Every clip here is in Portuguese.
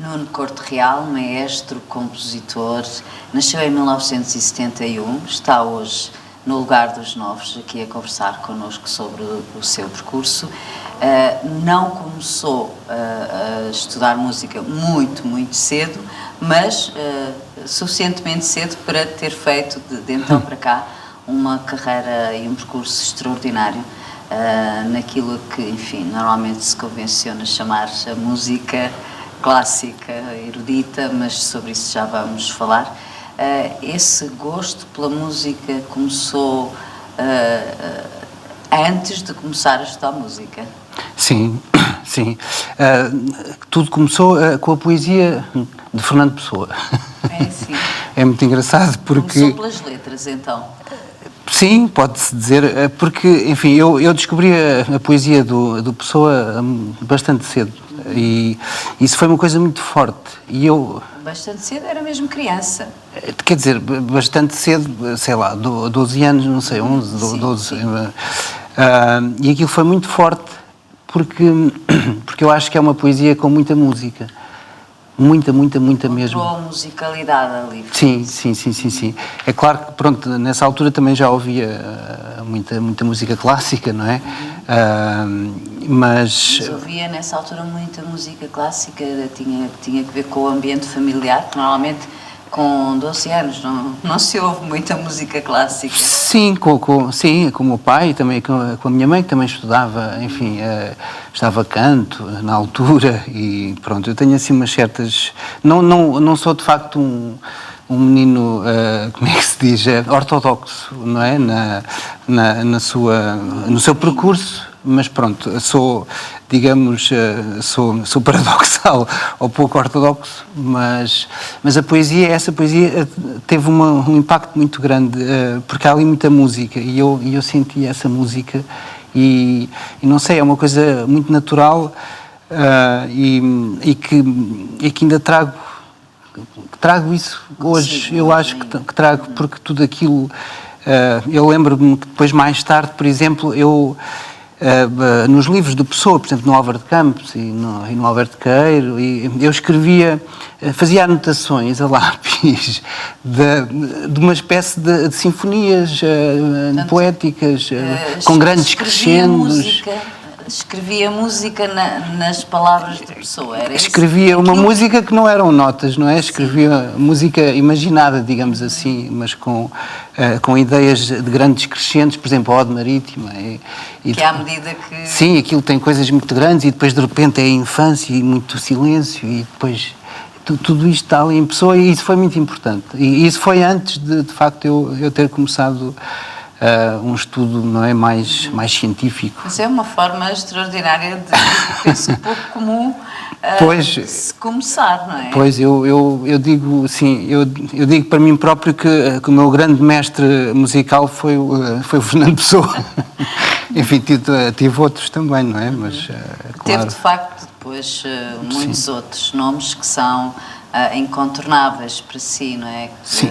Nuno Corte Real, maestro, compositor, nasceu em 1971, está hoje no Lugar dos Novos, aqui a conversar connosco sobre o seu percurso. Não começou a estudar música muito cedo, mas suficientemente cedo para ter feito, de então para cá, uma carreira e um percurso extraordinário naquilo que, enfim, normalmente se convenciona chamar a música clássica, erudita, mas sobre isso já vamos falar. Esse gosto pela música começou antes de começar a estudar música? Sim. Tudo começou com a poesia de Fernando Pessoa. Sim. É muito engraçado porque... Começou pelas letras, então? Sim, pode-se dizer, porque, enfim, eu descobri a poesia do Pessoa bastante cedo e isso foi uma coisa muito forte e eu... Bastante cedo? Era mesmo criança? Quer dizer, bastante cedo, sei lá, 12 anos, não sei, 11, sim, 12... Sim. E aquilo foi muito forte porque eu acho que é uma poesia com muita música. Muita mesmo. Encontrou musicalidade ali. Sim. É claro que, pronto, nessa altura também já ouvia muita música clássica, não é? Mas ouvia nessa altura muita música clássica, tinha que ver com o ambiente familiar, que normalmente com 12 anos não se ouve muita música clássica. Sim, com o meu pai, também com a minha mãe, que também estudava, enfim, estudava canto na altura e pronto, eu tenho assim umas certas... Não sou de facto um menino, como é que se diz, ortodoxo, não é? No seu percurso, mas pronto, sou, digamos, sou paradoxal ou pouco ortodoxo, mas essa poesia teve um impacto muito grande, porque há ali muita música e eu senti essa música e não sei, é uma coisa muito natural e que ainda trago isso hoje. Sim, eu acho que trago, porque tudo aquilo... eu lembro-me que depois, mais tarde, por exemplo, nos livros do Pessoa, por exemplo, no Álvaro de Campos e no Alberto Queiro, eu escrevia, fazia anotações a lápis de uma espécie de sinfonias poéticas, com grandes crescendos. Escrevia música nas palavras de Pessoa. Escrevia uma música que não eram notas, não é? Escrevia música imaginada, digamos assim, mas com ideias de grandes crescendos, por exemplo, a Ode Marítima. Que à medida que... Sim, aquilo tem coisas muito grandes e depois de repente é a infância e muito silêncio e depois tudo isto está ali em Pessoa e isso foi muito importante. E isso foi antes de facto eu ter começado... um estudo, não é, mais científico. Mas é uma forma extraordinária de, penso, pouco comum se começar, não é? Pois, eu digo, sim, eu digo para mim próprio que o meu grande mestre musical foi o Fernando Pessoa. Enfim, tive outros também, não é? Mas, claro. Teve, de facto, depois muitos outros nomes que são incontornáveis para si, não é? Sim.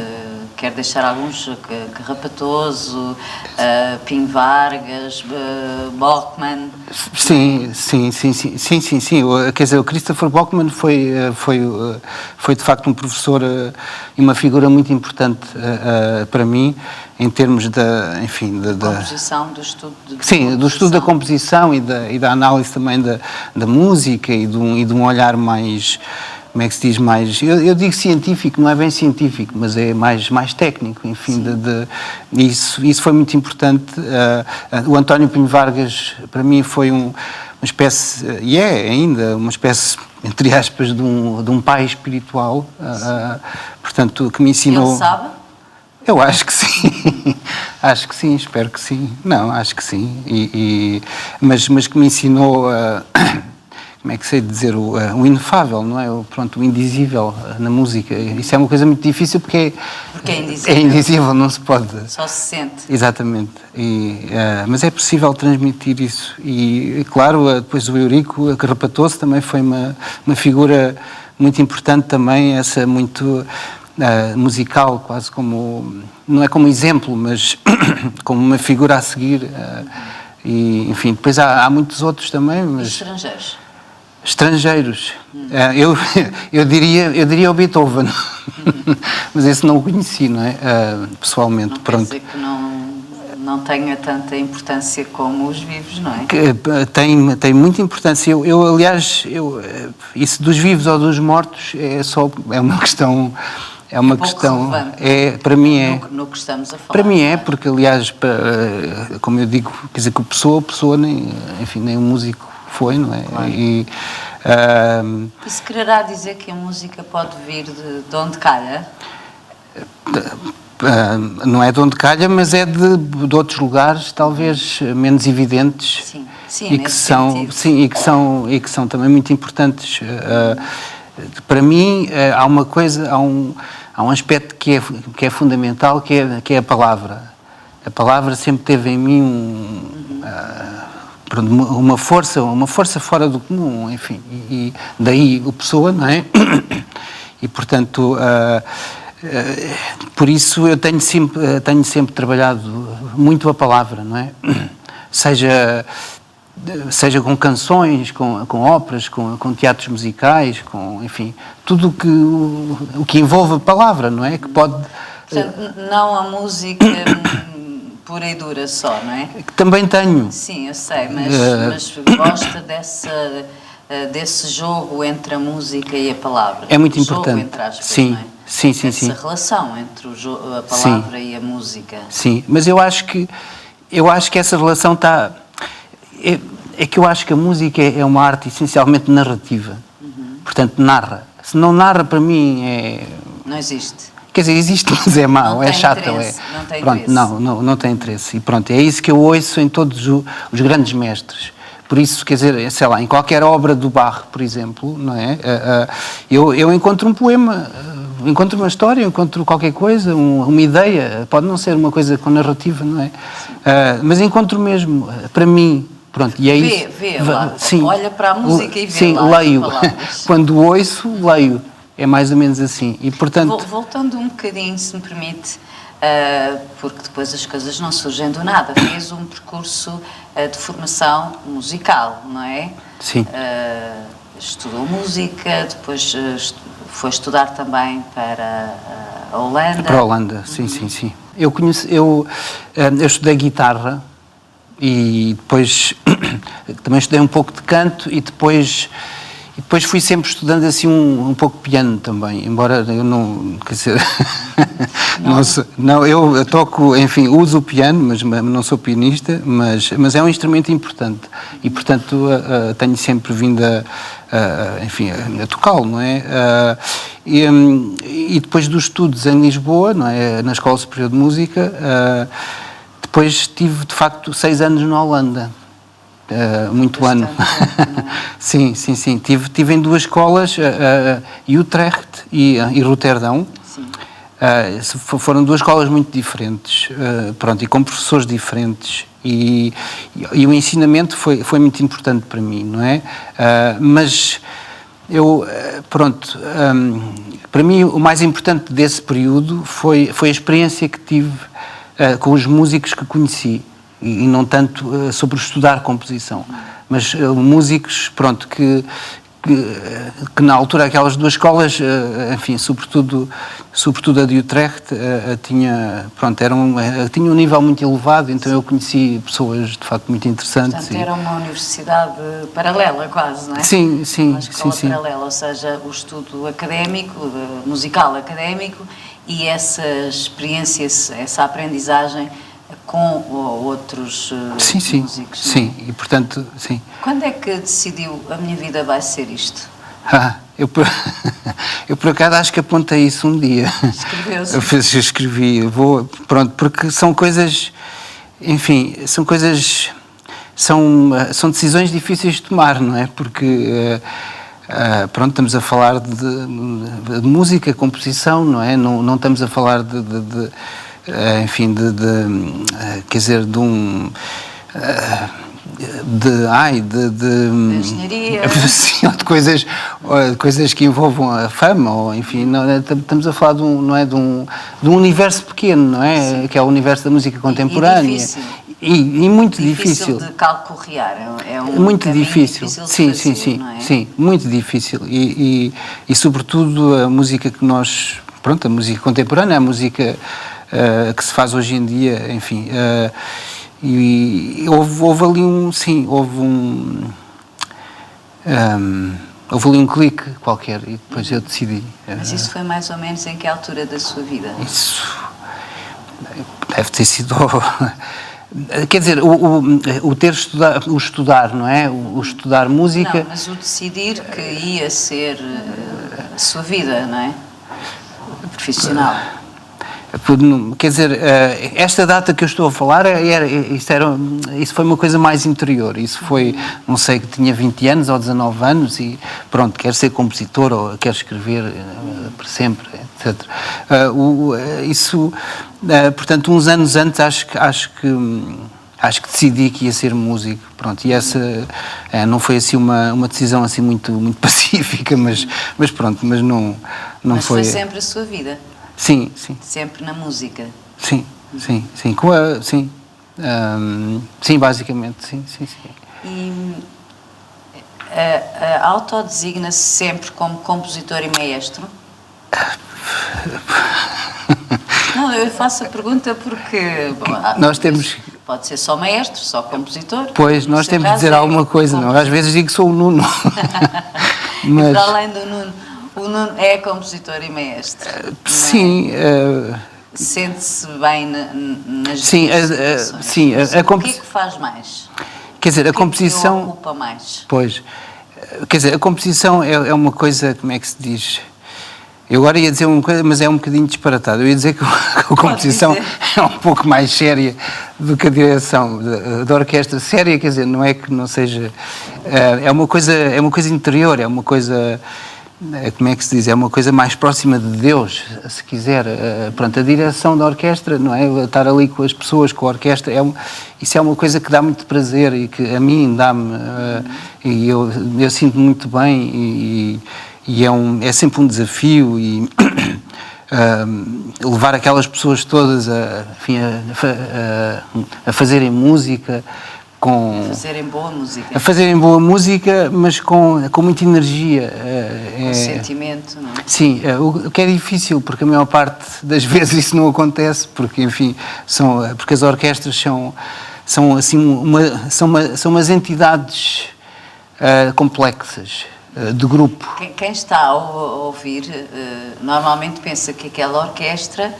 Quero deixar alguns, Carrapatoso, Pinho Vargas, Bachmann. Sim. Quer dizer, o Christopher Bachmann foi de facto um professor e uma figura muito importante para mim, em termos da composição, do estudo do estudo da composição e da análise também da música e de um olhar mais... Como é que se diz mais... Eu digo científico, não é bem científico, mas é mais técnico, enfim. Isso foi muito importante. O António Pinho Vargas, para mim, foi uma espécie... E é ainda uma espécie, entre aspas, de um pai espiritual. Portanto, que me ensinou... Ele sabe? Eu acho que sim. Acho que sim, espero que sim. Não, acho que sim. Mas que me ensinou... como é que sei dizer, o inefável, não é? O indizível na música. Isso é uma coisa muito difícil porque é indizível. É indizível, não se pode... Só se sente. Exatamente. Mas é possível transmitir isso. E claro, depois o Eurico Carrapatoso também foi uma figura muito importante também, essa muito musical, quase como... Não é como exemplo, mas como uma figura a seguir. E, enfim, depois há muitos outros também. Mas... Estrangeiros? Estrangeiros. Eu diria o Beethoven, mas esse não o conheci, não é? Pessoalmente, não pronto. Quer dizer que não tenha tanta importância como os vivos, não é? Tem muita importância. Aliás, isso dos vivos ou dos mortos é uma questão. É uma questão. Para mim é. No que estamos a falar. Para mim porque aliás, como eu digo, quer dizer que Pessoa nem um músico foi, não é? Claro. Isso quererá dizer que a música pode vir de onde calha? Não é de onde calha, mas é de outros lugares, talvez menos evidentes. Sim, e que são também muito importantes. Para mim, há uma coisa, há um aspecto que é fundamental, que é a palavra. A palavra sempre teve em mim uma força fora do comum, enfim. E daí o Pessoa, não é? E, portanto, por isso eu tenho sempre trabalhado muito a palavra, não é? Seja com canções, com óperas, com teatros musicais, enfim, tudo o que envolve a palavra, não é? Que pode... Portanto, não a música pura e dura só, não é? Que também tenho. Sim, eu sei, mas gosta desse jogo entre a música e a palavra. É muito importante. Jogo entre aspas, sim, não é? Sim. Essa relação entre a palavra e a música. Sim, mas eu acho que essa relação está... É que eu acho que a música é uma arte essencialmente narrativa. Portanto, narra. Se não narra, para mim, não existe. Quer dizer, existe, mas é mau, é chato. Não tem pronto, interesse. Não tem interesse. E pronto, é isso que eu ouço em todos os grandes mestres. Por isso, quer dizer, sei lá, em qualquer obra do Bach, por exemplo, não é? Eu encontro um poema, encontro uma história, encontro qualquer coisa, uma ideia, pode não ser uma coisa com narrativa, não é? Mas encontro mesmo, para mim. Pronto, e é isso. Vê lá, sim, olha para a música e vê sim, lá leio. as palavras. Quando ouço, leio. É mais ou menos assim. E, portanto... Voltando um bocadinho, se me permite, porque depois as coisas não surgem do nada. Fez um percurso de formação musical, não é? Sim. Estudou música, depois foi estudar também para a Holanda. Para a Holanda, sim. Eu estudei guitarra, e depois também estudei um pouco de canto e depois fui sempre estudando assim um pouco piano também, embora eu não, quer dizer, eu toco, enfim, uso o piano, mas não sou pianista, mas é um instrumento importante e, portanto, tenho sempre vindo a tocá-lo, não é? E depois dos estudos em Lisboa, não é? Na Escola Superior de Música, depois tive, de facto, 6 anos na Holanda. Muito ano. Sim. Tive em 2 escolas, Utrecht e Roterdão. Foram 2 escolas muito diferentes, e com professores diferentes. E o ensinamento foi muito importante para mim, não é? Mas para mim o mais importante desse período foi a experiência que tive com os músicos que conheci, e não tanto sobre estudar composição, mas músicos, que na altura aquelas 2 escolas, enfim, sobretudo a de Utrecht, tinha um nível muito elevado, então eu conheci pessoas de facto muito interessantes. Portanto, era uma universidade paralela quase, não é? Sim. Uma escola paralela, ou seja, o estudo académico, musical académico, e essa experiência, essa aprendizagem com outros músicos. Sim, e portanto, sim. Quando é que decidiu, a minha vida vai ser isto? Eu por acaso acho que apontei isso um dia. Escreveu-se? Eu escrevi, porque são coisas, enfim, são decisões difíceis de tomar, não é? Porque... estamos a falar de música, composição, não é? Não estamos a falar quer dizer, de engenharia. Sim, ou de coisas que envolvam a fama, ou enfim, estamos a falar de um universo pequeno, não é? Sim. Que é o universo da música contemporânea. e muito difícil. De calcorrear, é um muito difícil. De Sim, fazer, sim, não é? sim, muito difícil. E sobretudo a música que nós, pronto, a música contemporânea, a música que se faz hoje em dia, enfim, e houve ali houve ali um clique qualquer e depois eu decidi. Mas isso foi mais ou menos em que altura da sua vida? Isso deve ter sido... Quer dizer, o ter estudado, o estudar, não é? O estudar música... Não, mas o decidir que ia ser a sua vida, não é? Profissional. Quer dizer, esta data que eu estou a falar, isso foi uma coisa mais interior. Isso foi, não sei, que tinha 20 anos ou 19 anos e pronto, quero ser compositor ou quero escrever para sempre, etc. Portanto, uns anos antes acho que decidi que ia ser músico, pronto, e essa não foi assim uma decisão assim muito pacífica, mas pronto, mas não mas foi... Mas foi sempre a sua vida? Sim, sim. Sempre na música? Sim. Sim, basicamente, sim. E autodesigna-se sempre como compositor e maestro? Não, eu faço a pergunta porque... nós temos... Pode ser só maestro, só compositor. Pois, nós temos de dizer alguma coisa, não? Às vezes digo que sou o Nuno. Mas... E para além do Nuno, o Nuno é compositor e maestro? Sim. Sente-se bem nas sim, sim, a composição. O que é que faz mais? Quer dizer, a composição... O que ocupa mais? Pois. Quer dizer, a composição é uma coisa, como é que se diz... Eu agora ia dizer uma coisa, mas é um bocadinho disparatado. Eu ia dizer que a composição é um pouco mais séria do que a direção da orquestra. Séria, quer dizer, não é que não seja... É uma coisa interior, é uma coisa... Como é que se diz? É uma coisa mais próxima de Deus, se quiser. Pronto, a direção da orquestra, não é? Estar ali com as pessoas, com a orquestra, isso é uma coisa que dá muito prazer e que a mim dá-me... e eu sinto muito bem e é sempre um desafio e levar aquelas pessoas todas a fazerem música a fazerem boa música. A fazerem boa música, mas com muita energia. Com sentimento, não é? Sim, o que é difícil, porque a maior parte das vezes isso não acontece, porque, enfim, porque as orquestras são assim, são umas entidades complexas, de grupo. Quem está a ouvir normalmente pensa que aquela orquestra,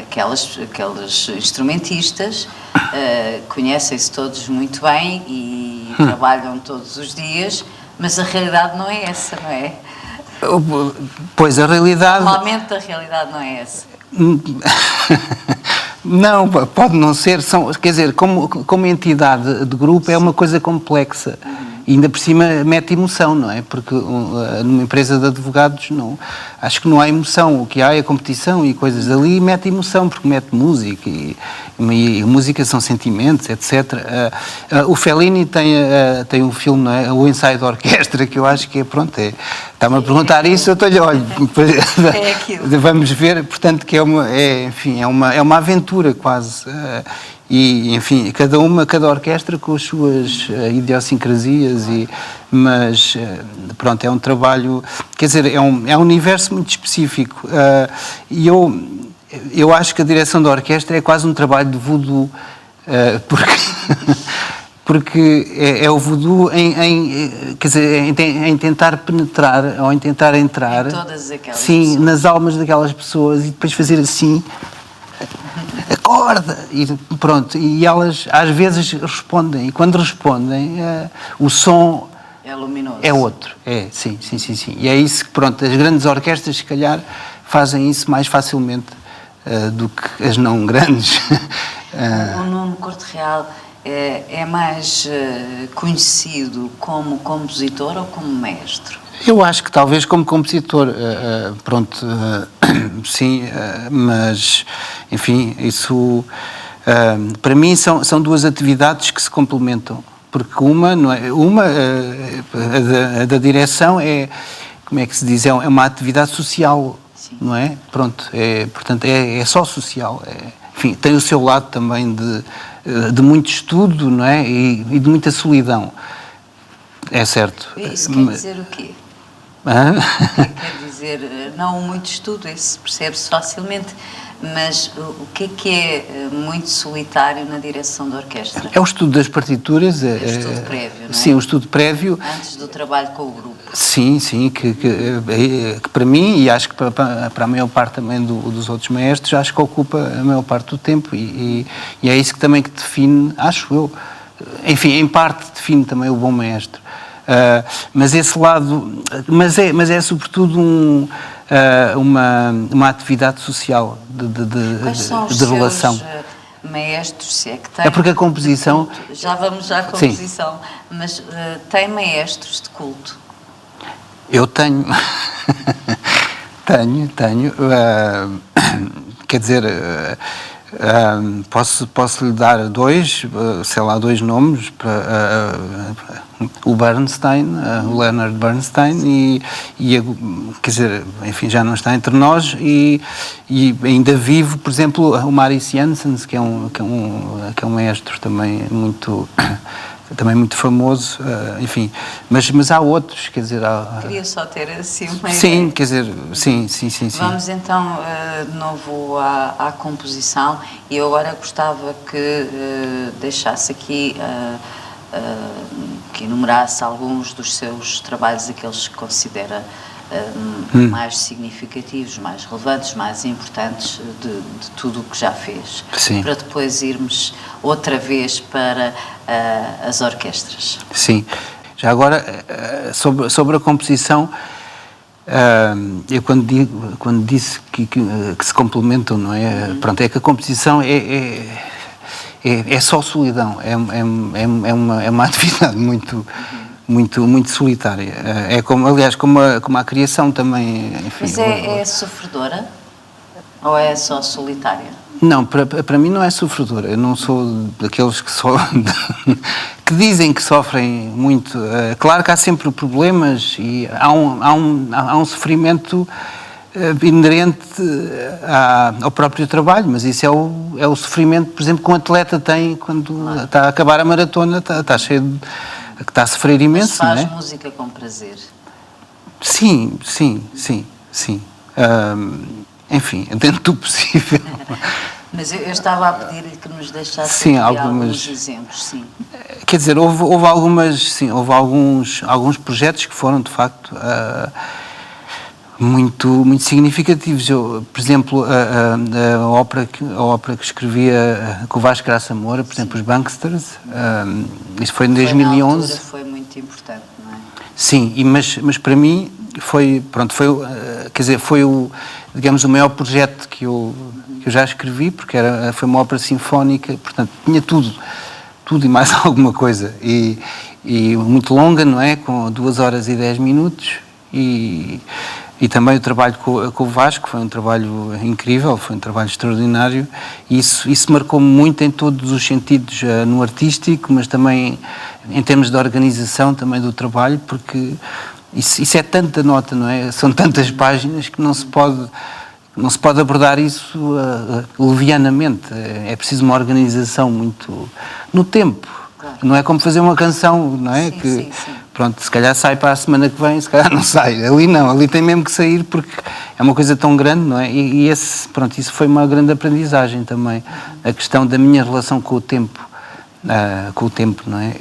aqueles instrumentistas conhecem-se todos muito bem e trabalham todos os dias, mas a realidade não é essa, não é? Pois, a realidade... Normalmente a realidade não é essa. Não, pode não ser, quer dizer, como entidade de grupo é uma coisa complexa. E ainda por cima mete emoção, não é? Porque numa empresa de advogados acho que não há emoção. O que há é competição e coisas ali, mete emoção, porque mete música e música são sentimentos, etc. O Fellini tem um filme, não é? O Ensaio da Orquestra, que eu acho que está-me a perguntar isso, eu estou-lhe, olha, é aquilo. Vamos ver, portanto, que enfim, é uma aventura quase. E, enfim, cada orquestra com as suas idiosincrasias, mas, pronto, é um trabalho, quer dizer, é um universo muito específico. E eu acho que a direção da orquestra é quase um trabalho de voodoo, porque é o voodoo quer dizer, em tentar penetrar ou em tentar entrar em todas aquelas pessoas. Nas almas daquelas pessoas e depois fazer assim, acorda, e pronto, e elas às vezes respondem, e quando respondem o som é luminoso. É outro, sim, e é isso que, pronto, as grandes orquestras se calhar fazem isso mais facilmente do que as não grandes. O Nuno Corte-Real é mais conhecido como compositor ou como maestro? Eu acho que talvez como compositor, pronto, sim, mas, enfim, isso, para mim são duas atividades que se complementam, porque a da direção como é que se diz, é uma atividade social, sim. Não é? Pronto, portanto, é só social, enfim, tem o seu lado também de muito estudo, não é? E de muita solidão. É certo. Isso quer dizer o quê? Quer dizer, não muito estudo, esse percebe-se facilmente, mas o que é muito solitário na direção da orquestra? É o estudo das partituras. É o estudo prévio, não é? Sim, o estudo prévio. Antes do trabalho com o grupo. Sim, que para mim, e acho que para a maior parte também dos outros maestros, acho que ocupa a maior parte do tempo e é isso que também que define, acho eu, enfim, em parte define também o bom maestro. Mas esse lado, mas é sobretudo uma atividade social Quais são os de relação. Seus maestros, se é que tem? É porque a composição... Já vamos à composição, sim. Mas tem maestros de culto? Eu tenho. tenho. Quer dizer, posso lhe dar dois nomes, o Bernstein, o Leonard Bernstein, quer dizer, enfim, já não está entre nós, e ainda vivo, por exemplo, o Marius Janssens, que é um maestro também muito famoso, enfim, mas há outros, quer dizer... Queria só ter assim uma Sim, ideia. quer dizer, sim. Vamos então de novo à composição, e eu agora gostava que deixasse aqui, que enumerasse alguns dos seus trabalhos, aqueles que considera mais significativos, mais relevantes, mais importantes de tudo o que já fez. Sim. Para depois irmos outra vez para as orquestras. Sim. Já agora, sobre a composição, eu quando disse que se complementam, não é? Pronto, é que a composição é só solidão, é uma atividade muito solitária. É aliás, como a criação também. Enfim, mas é sofredora? Ou é só solitária? Não, para mim não é sofredora. Eu não sou daqueles que dizem que sofrem muito. Claro que há sempre problemas e há um sofrimento inerente ao próprio trabalho, mas isso é o sofrimento, por exemplo, que um atleta tem quando está a acabar a maratona, está cheio de... que está a sofrer imenso, mas faz, não é? música com prazer? Sim. Enfim, dentro do possível. Mas eu estava a pedir-lhe que nos deixasse sim, aqui alguns exemplos, sim. Quer dizer, houve alguns projetos que foram, de facto, muito significativos. Por exemplo, a ópera que escrevia com o Vasco Graça Moura, por exemplo, os Banksters, isso foi em 2011. Na altura foi muito importante, não é? Sim, mas para mim foi digamos, o maior projeto que eu já escrevi, porque foi uma ópera sinfónica, portanto, tinha tudo e mais alguma coisa, e muito longa, não é? Com 2 horas e 10 minutos, e também o trabalho com o Vasco foi um trabalho incrível, foi um trabalho extraordinário, e isso marcou-me muito em todos os sentidos, no artístico, mas também em termos de organização também do trabalho, porque isso é tanta nota, não é? São tantas páginas que não se pode abordar isso levianamente. É preciso uma organização muito no tempo. Claro. Não é como fazer uma canção, não é? Sim. Pronto, se calhar sai para a semana que vem, se calhar não sai. Ali não, ali tem mesmo que sair porque é uma coisa tão grande, não é? E isso foi uma grande aprendizagem também. A questão da minha relação com o tempo, não é?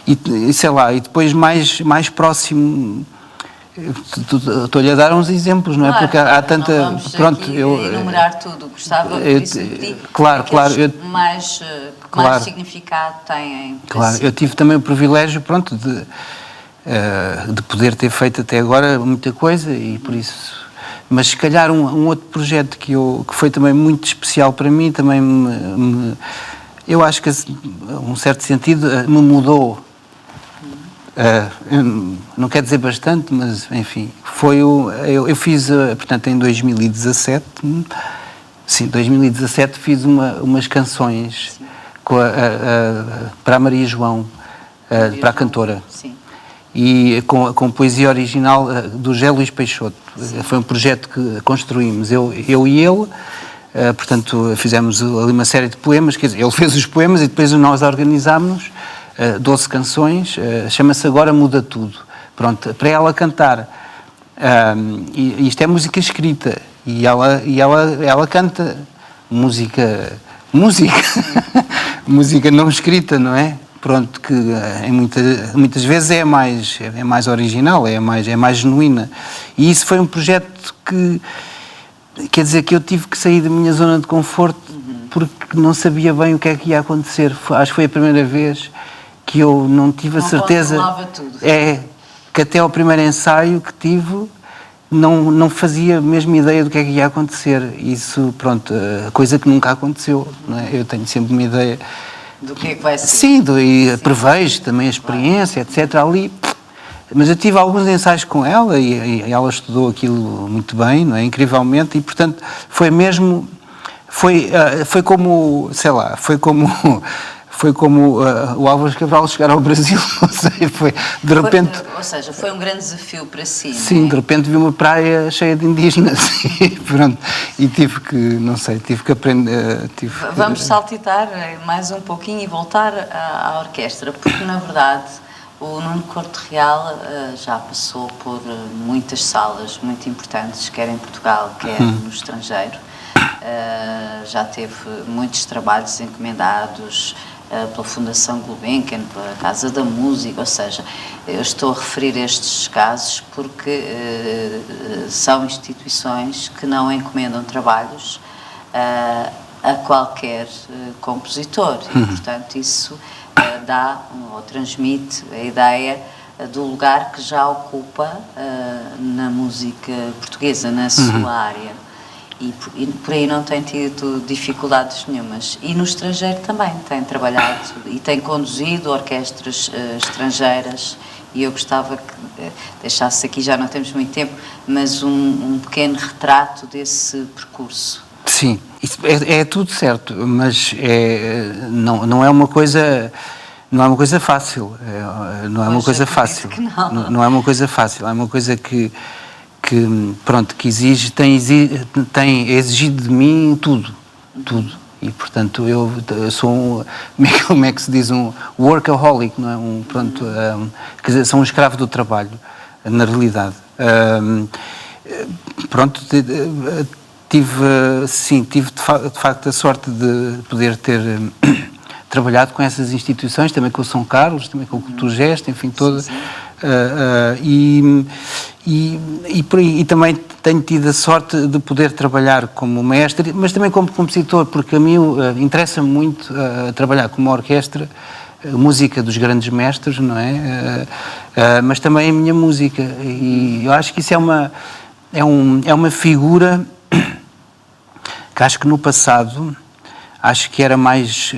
E sei lá, e depois mais próximo, estou-lhe a dar uns exemplos, não é? Claro, porque há tanta... Não vamos pronto, aqui enumerar tudo, gostava por isso de ti, claro, mais significado têm. Claro, eu tive também o privilégio, pronto, de poder ter feito até agora muita coisa e por isso... Mas se calhar um outro projeto que foi também muito especial para mim, também eu acho que, num certo sentido, me mudou. Não quer dizer bastante, mas enfim, eu fiz, portanto, em 2017, sim, 2017 fiz umas canções para a Maria João, para a cantora. Sim. E com poesia original do José Luís Peixoto. Sim. Foi um projeto que construímos, eu e ele, portanto, fizemos ali uma série de poemas, quer dizer, ele fez os poemas e depois nós organizámos 12 canções, chama-se Agora Muda Tudo, pronto, para ela cantar. E isto é música escrita, e ela canta música música não escrita, não é? Pronto, que muitas vezes é mais original, é mais genuína. E isso foi um projeto que, quer dizer, que eu tive que sair da minha zona de conforto porque não sabia bem o que é que ia acontecer. Acho que foi a primeira vez que eu não tive a certeza. Não controlava tudo. Que até ao primeiro ensaio que tive não fazia a mesma ideia do que é que ia acontecer. Isso, pronto, coisa que nunca aconteceu, não é? Eu tenho sempre uma ideia do que é que vai ser. Sim, e prevejo também a experiência, etc. Ali, mas eu tive alguns ensaios com ela e ela estudou aquilo muito bem, não é? Incrivelmente, e portanto foi como, sei lá, foi como o Álvares Cabral chegar ao Brasil, não sei, de repente... Ou seja, foi um grande desafio para si, Sim, não é? de repente vi uma praia cheia de indígenas e pronto, e tive que aprender... Vamos saltitar mais um pouquinho e voltar à orquestra, porque na verdade o Nuno Corte Real já passou por muitas salas muito importantes, quer em Portugal, quer no estrangeiro. Já teve muitos trabalhos encomendados pela Fundação Gulbenkian, pela Casa da Música, ou seja, eu estou a referir estes casos porque são instituições que não encomendam trabalhos a qualquer compositor e, portanto, isso dá ou transmite a ideia do lugar que já ocupa na música portuguesa, na sua área. E por aí não tem tido dificuldades nenhumas. E no estrangeiro também tem trabalhado e tem conduzido orquestras estrangeiras, e eu gostava que deixasse aqui, já não temos muito tempo, mas um pequeno retrato desse percurso. Sim, isso é tudo certo, mas não é uma coisa... Não é uma coisa fácil, não é uma coisa fácil. Não é uma coisa fácil, é uma coisa que tem exigido de mim tudo. E, portanto, eu sou como é que se diz, um workaholic, não é? Quer dizer, sou um escravo do trabalho, na realidade. Tive de facto a sorte de poder ter trabalhado com essas instituições, também com o São Carlos, também com o Culturgest, enfim, todas. E também tenho tido a sorte de poder trabalhar como mestre, mas também como compositor, porque a mim interessa-me muito trabalhar com uma orquestra, música dos grandes mestres, não é? Mas também a minha música. E eu acho que isso é uma figura que acho que no passado acho que era mais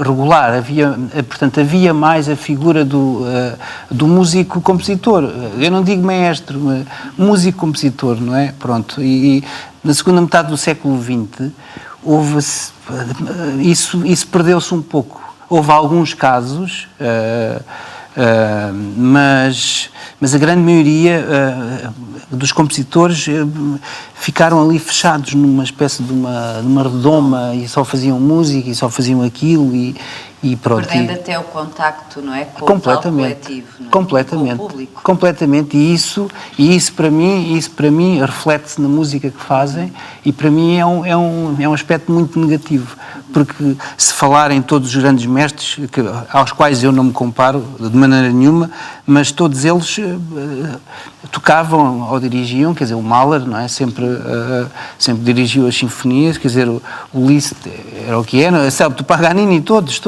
regular, havia mais a figura do músico-compositor. Eu não digo maestro, músico-compositor, não é? Pronto. E na segunda metade do século XX isso perdeu-se um pouco. Houve alguns casos, mas a grande maioria dos compositores ficaram ali fechados numa espécie de uma redoma e só faziam música e só faziam aquilo e pronto. Perdendo até o contacto, não é? Com o tal coletivo, não é? Completamente. Com o público. Completamente. E isso para mim reflete-se na música que fazem e para mim é um aspecto muito negativo. Porque se falarem todos os grandes mestres, aos quais eu não me comparo de maneira nenhuma, mas todos eles tocavam ou dirigiam, quer dizer, o Mahler, não é? Sempre dirigiu as sinfonias, quer dizer, o Liszt era o que era, sabe, o Paganini, todos,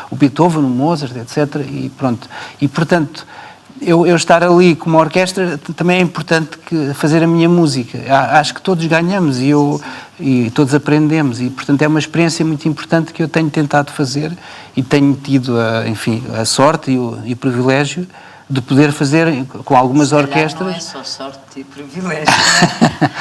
o Beethoven, o Mozart, etc. E pronto. E, portanto, eu estar ali com uma orquestra também é importante fazer a minha música. Acho que todos ganhamos e todos aprendemos e, portanto, é uma experiência muito importante que eu tenho tentado fazer e tenho tido, a sorte e o privilégio de poder fazer com algumas Se calhar orquestras. não é só sorte e privilégio, não é?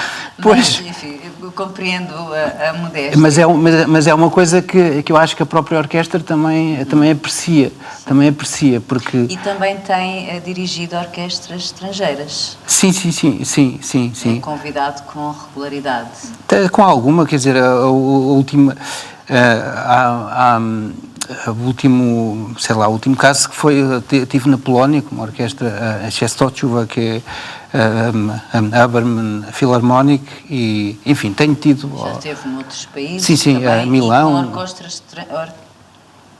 Pois. Mas, enfim, eu compreendo a modéstia. Mas é uma coisa que eu acho que a própria orquestra também aprecia. Também aprecia, porque... E também tem dirigido orquestras estrangeiras. Sim. É convidado com regularidade. Com alguma, quer dizer, a última... o último caso que foi, tive na Polónia, com uma orquestra, a Częstochowa, que é a Habermann Philharmonic, e, enfim, tenho tido... Já esteve noutros países sim, também, Milão.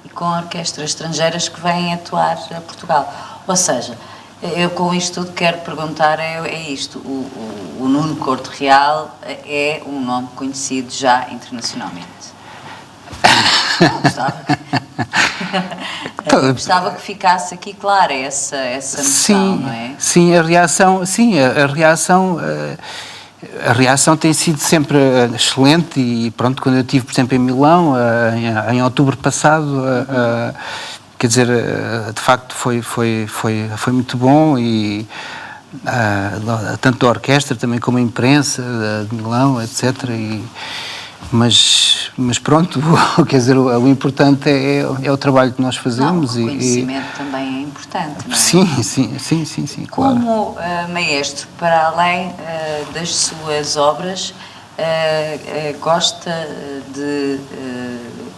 E com orquestras estrangeiras que vêm atuar a Portugal. Ou seja, eu com isto tudo quero perguntar, é isto, o Nuno Couto Real é um nome conhecido já internacionalmente. Gostava que ficasse aqui clara essa noção, não é? Sim, a reação tem sido sempre excelente e pronto, quando eu estive, por exemplo, em Milão, em outubro passado, quer dizer, de facto foi muito bom e tanto da orquestra também como a imprensa de Milão, etc. Mas pronto, quer dizer, o importante é o trabalho que nós fazemos. O conhecimento também é importante, não é? Sim, claro. Como maestro, para além das suas obras, gosta de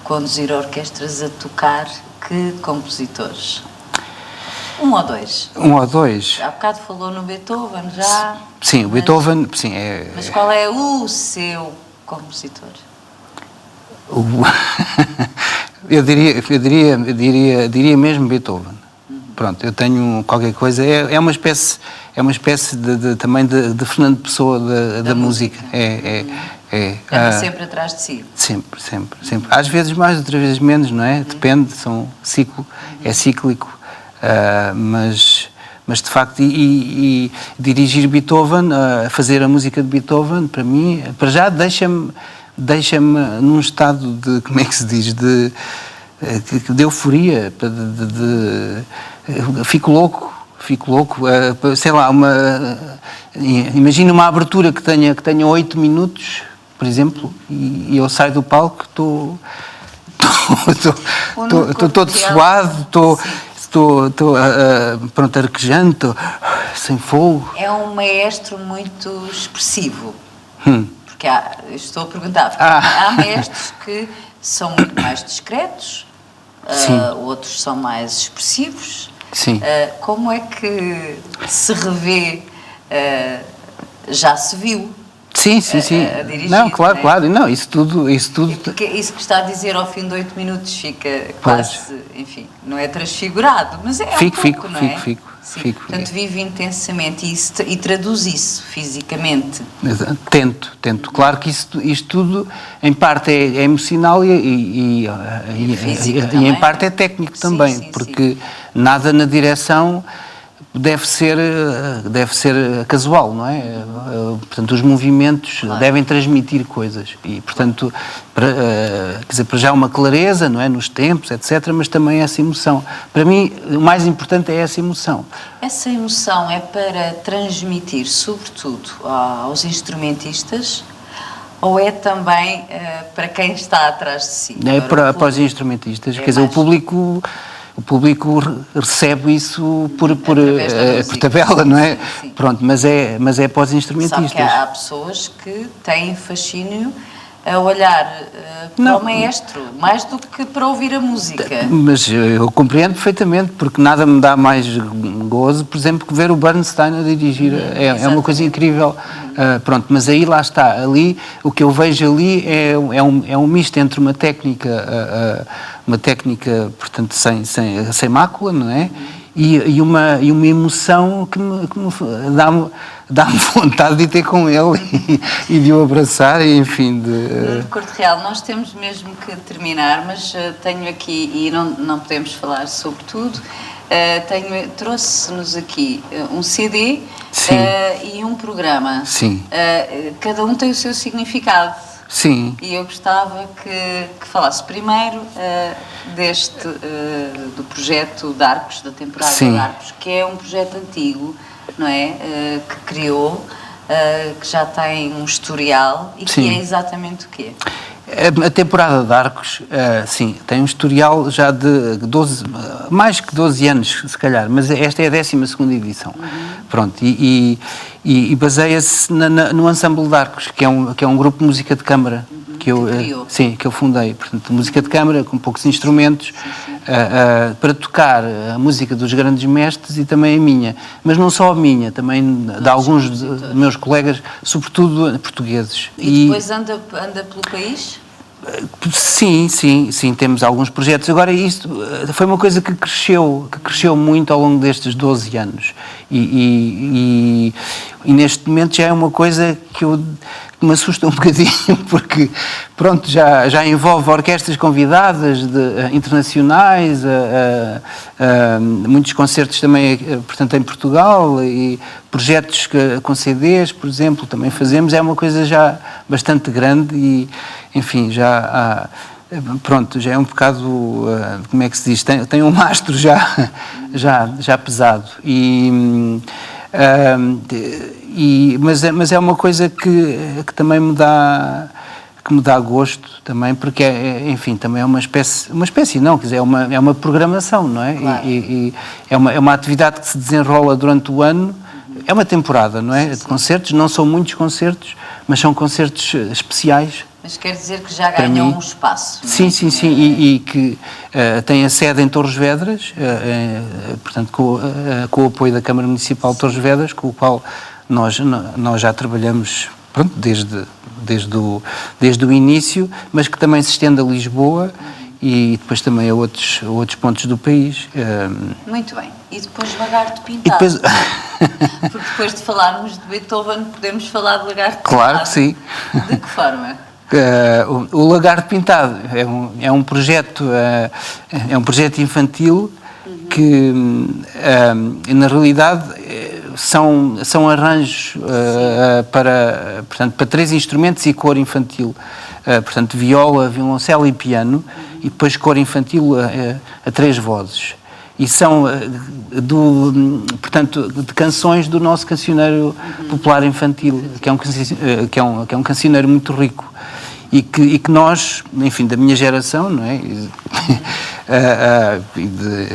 conduzir orquestras a tocar que compositores? Um ou dois? Há bocado falou no Beethoven, já? Sim, o Beethoven, sim. Mas qual é o seu compositor? Eu diria mesmo Beethoven. Pronto, eu tenho qualquer coisa, é uma espécie também de Fernando Pessoa da música. Anda sempre atrás de si. Sempre. Às vezes mais, outras vezes menos, não é? Depende, é cíclico, mas de facto, e dirigir Beethoven, fazer a música de Beethoven, para mim, para já deixa-me num estado de, como é que se diz, de euforia, fico louco, sei lá, imagina uma abertura que tenha 8 minutos, por exemplo, e eu saio do palco, estou todo suado, estou pronto, arquejante, estou sem fogo. É um maestro muito expressivo. Porque estou a perguntar, porque há maestros que são muito mais discretos, outros são mais expressivos. Sim. Como é que se revê, já se viu? Sim. A dirigir, não, claro. Não, isso tudo. Porque isso que está a dizer ao fim de 8 minutos fica quase, enfim, não é transfigurado, mas é pouco, não é? Fico. Portanto, vive intensamente e traduz isso fisicamente. Tento. Claro que isto tudo, em parte, é emocional e em parte é técnico também, porque nada na direção deve ser casual, não é? Portanto, os movimentos devem transmitir coisas e, portanto, quer dizer, para já uma clareza, não é? Nos tempos, etc., mas também essa emoção. Para mim, o mais importante é essa emoção. Essa emoção é para transmitir, sobretudo, aos instrumentistas, ou é também para quem está atrás de si? É para os instrumentistas, quer dizer, o público recebe isso por tabela, não é? Sim. Pronto, mas é para os instrumentistas. Sabe que há pessoas que têm fascínio a olhar para o maestro, mais do que para ouvir a música. Mas eu compreendo perfeitamente, porque nada me dá mais gozo, por exemplo, que ver o Bernstein a dirigir. É uma coisa incrível. Pronto, mas aí lá está. Ali, o que eu vejo ali é um misto entre uma técnica, portanto, sem mácula, não é? E uma emoção que me dá-me vontade de ir ter com ele e de o abraçar, e, enfim. Nuno Couto Real, nós temos mesmo que terminar, mas tenho aqui, e não podemos falar sobre tudo, trouxe-nos aqui um CD e um programa. Sim. Cada um tem o seu significado. Sim. E eu gostava que falasse primeiro do projeto de Arcos, da temporada Sim. de Arcos, que é um projeto antigo, não é? Que criou, que já tem um historial e Sim. que é exatamente o quê? A temporada de Arcos, sim, tem um historial já de 12, mais que 12 anos, se calhar, mas esta é a 12ª edição. Pronto, e baseia-se no Ensemble de Arcos, que é um grupo de música de câmara, que eu fundei. Portanto, música de câmara, com poucos instrumentos, para tocar a música dos grandes mestres e também a minha. Mas não só a minha, também de alguns dos meus colegas, sobretudo portugueses. E depois anda pelo país? Sim, temos alguns projetos. Agora, isto foi uma coisa que cresceu muito ao longo destes 12 anos. E neste momento já é uma coisa que me assusta um bocadinho, porque, pronto, já envolve orquestras convidadas internacionais, muitos concertos também, portanto, em Portugal, e projetos com CDs, por exemplo, também fazemos. É uma coisa já bastante grande e, enfim, já é um bocado, como é que se diz, tem um mastro já pesado. Mas é uma coisa que também me dá gosto também, porque enfim, também é uma espécie não, quer dizer, é uma programação, não é? Claro. E é uma atividade que se desenrola durante o ano. É uma temporada, não é? De concertos, não são muitos concertos, mas são concertos especiais. Mas quer dizer que já ganham um espaço, não é? Sim, e que tem a sede em Torres Vedras, portanto, com o apoio da Câmara Municipal de Torres Vedras, com o qual nós já trabalhamos, pronto, desde o início, mas que também se estende a Lisboa e depois também a outros pontos do país. Muito bem. E depois Lagarto Pintado? Porque depois de falarmos de Beethoven, podemos falar de Lagarto Pintado. Claro que sim. De que forma? O Lagarto Pintado é um projeto infantil que, na realidade, são arranjos para 3 instrumentos e cor infantil. Portanto, viola, violoncelo e piano, e depois cor infantil a 3 vozes. E são, portanto, de canções do nosso cancioneiro popular infantil, que é um cancioneiro muito rico. E que nós, enfim, da minha geração, não é? E de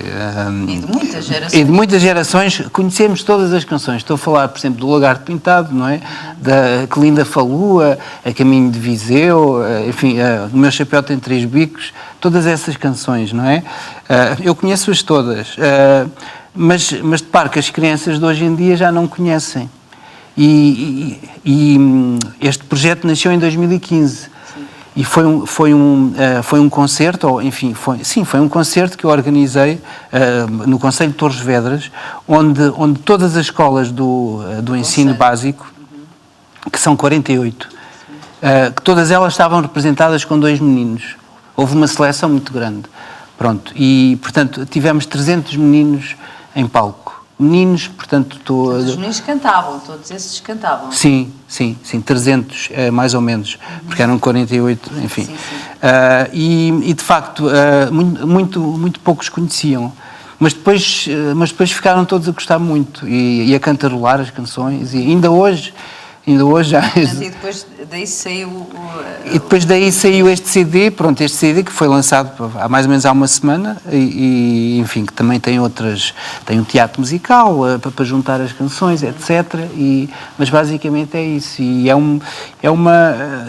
muitas gerações. E de muitas gerações, conhecemos todas as canções. Estou a falar, por exemplo, do Lagarto Pintado, não é? Da Que Linda Falua, A Caminho de Viseu, enfim, O Meu Chapéu Tem 3 Bicos, todas essas canções, não é? Eu conheço-as todas, mas de par que as crianças de hoje em dia já não conhecem. E este projeto nasceu em 2015. E foi um concerto, ou enfim, foi um concerto que eu organizei no Concelho de Torres Vedras, onde todas as escolas do ensino básico, que são 48, que todas elas estavam representadas com 2 meninos. Houve uma seleção muito grande. Pronto, e portanto tivemos 300 meninos em palco. Meninos, portanto... Os meninos cantavam, todos esses cantavam. Sim, 300, mais ou menos, porque eram 48, enfim. Sim. E de facto, muito poucos conheciam. Mas depois ficaram todos a gostar muito e a cantarolar as canções, e ainda hoje já... E depois daí saiu E depois daí saiu este CD, este CD que foi lançado há mais ou menos há uma semana e enfim, que também tem um teatro musical para juntar as canções, etc. Mas basicamente é isso, e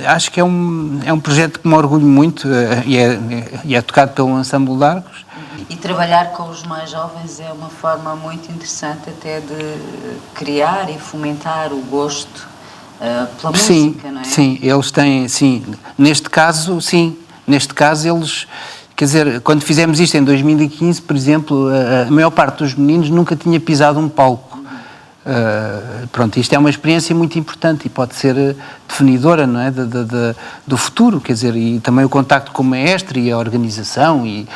acho que é um projeto que me orgulho muito e é tocado pelo Ensemble de Arcos. E trabalhar com os mais jovens é uma forma muito interessante até de criar e fomentar o gosto pela música, não é? Sim, eles têm, neste caso eles, quer dizer, quando fizemos isto em 2015, por exemplo, a maior parte dos meninos nunca tinha pisado um palco. Pronto, isto é uma experiência muito importante e pode ser definidora, não é, do futuro, quer dizer, e também o contacto com o maestro e a organização e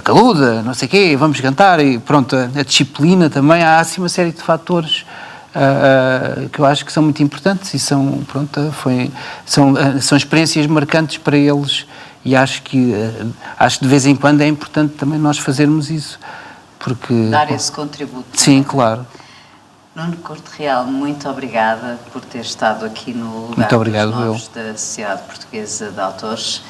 caluda, não sei o quê, vamos cantar, e pronto, a disciplina também, há assim uma série de fatores que eu acho que são muito importantes e são, pronto, são experiências marcantes para eles, e acho que de vez em quando é importante também nós fazermos isso, porque... Dar esse contributo. Sim, claro. Nuno Couto Real, muito obrigada por ter estado aqui no lugar Muito obrigado, dos novos da Sociedade Portuguesa de Autores.